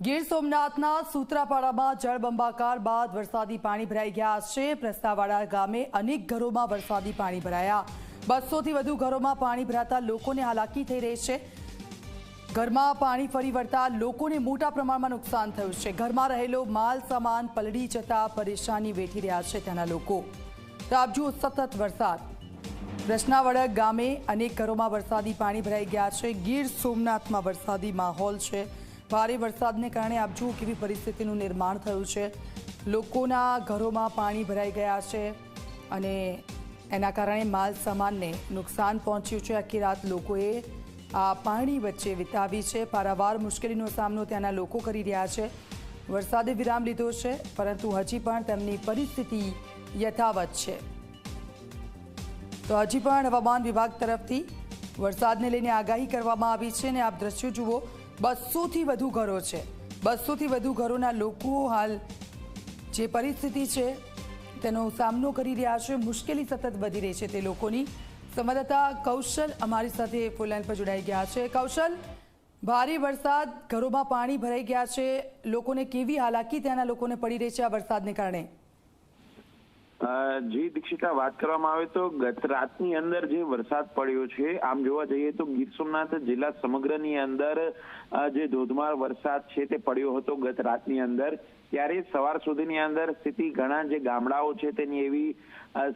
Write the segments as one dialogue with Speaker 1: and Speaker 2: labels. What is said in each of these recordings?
Speaker 1: ગીર સોમનાથના સૂત્રાપાડામાં જળબંબાકાર બાદ વરસાદી પાણી ભરાઈ ગયા છે। પ્રસ્તાવાડા ગામે અનેક ઘરોમાં વરસાદી પાણી ભરાયા। 200થી વધુ ઘરોમાં પાણી ભરાતા લોકોને હાલાકી થઈ રહી છે। ઘરમાં પાણી ફરી વળતા લોકોને મોટા પ્રમાણમાં નુકસાન થયું છે। ઘરમાં રહેલો માલ સામાન પલળી જતા પરેશાની વેઠી રહ્યા છે ત્યાંના લોકો। રાબજુ સતત વરસાદ। પ્રશ્નાવડક ગામે અનેક ઘરોમાં વરસાદી પાણી ભરાઈ ગયા છે। ગીર સોમનાથમાં વરસાદી માહોલ છે। ભારે વરસાદને કારણે આપ જુઓ કેવી પરિસ્થિતિનું નિર્માણ થયું છે। લોકોના ઘરોમાં પાણી ભરાઈ ગયા છે અને એના કારણે માલ સામાનને નુકસાન પહોંચ્યું છે। આખી રાત લોકોએ આ પાણી વચ્ચે વિતાવી છે। પારાવાર મુશ્કેલીનો સામનો ત્યાંના લોકો કરી રહ્યા છે। વરસાદે વિરામ લીધો છે પરંતુ હજી પણ તેમની પરિસ્થિતિ યથાવત છે। તો હજી પણ હવામાન વિભાગ તરફથી વરસાદને લઈને આગાહી કરવામાં આવી છે અને આપ દ્રશ્યો જુઓ। 200થી વધુ ઘરો છે। 200થી વધુ ઘરોના લોકો હાલ જે પરિસ્થિતિ છે તેનો સામનો કરી રહ્યા છે। મુશ્કેલી સતત વધી રહી છે તે લોકોની। સંવાદદાતા કૌશલ અમારી સાથે ફોન લાઈન પર જોડાઈ ગયા છે। કૌશલ, ભારે વરસાદ, ઘરોમાં પાણી ભરાઈ ગયા છે, લોકોને કેવી હાલાકી ત્યાંના લોકોને પડી રહી છે આ વરસાદને કારણે?
Speaker 2: જી દીક્ષિતા, વાત કરવામાં આવે તો ગત રાતની અંદર જે વરસાદ પડ્યો છે, આમ જોવા જઈએ તો ગીર સોમનાથ જિલ્લા સમગ્રની અંદર જે ધોધમાર વરસાદ છે તે પડ્યો હતો ગત રાતની અંદર। ત્યારે સવાર સુધીની અંદર સ્થિતિ ઘણા જે ગામડાઓ છે તેની એવી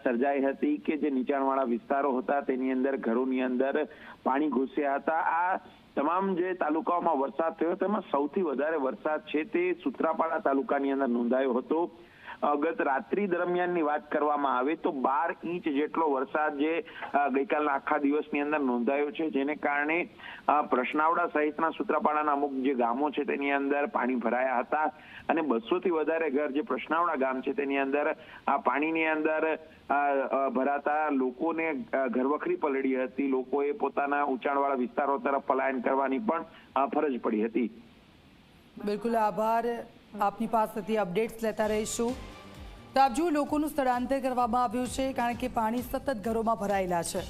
Speaker 2: સર્જાઈ હતી કે જે નીચાણવાળા વિસ્તારો હતા તેની અંદર ઘરોની અંદર પાણી ઘૂસ્યા હતા। આ તમામ જે તાલુકાઓમાં વરસાદ થયો તેમાં સૌથી વધારે વરસાદ છે તે સૂત્રાપાડા તાલુકાની અંદર નોંધાયો હતો। ગત રાત્રિ દરમિયાનની વાત કરવામાં આવે તો 12 ઇંચ જેટલો વરસાદ જે ગઈકાલના આખા દિવસની અંદર નોંધાયો છે, જેને કારણે પ્રશ્નાવડા સહિતના સૂત્રાપાડાના અમુક જે ગામો છે તેની અંદર પાણી ભરાયા હતા અને 200થી વધારે ઘર જે પ્રશ્નાવડા ગામ છે તેની અંદર આ પાણીની અંદર ભરાતા લોકોને ઘરવખરી પલળી હતી। લોકોએ પોતાના ઊંચાણવાળા વિસ્તારો તરફ પલાયન કરવાની પણ ફરજ પડી હતી।
Speaker 1: બિલકુલ, આભાર। આપની પાસેથી અપડેટ્સ લેતા રહીશું। તો આપ જુઓ, લોકોનું સ્થળાંતર કરવામાં આવ્યું છે કારણ કે પાણી સતત ઘરોમાં ભરાયેલા છે।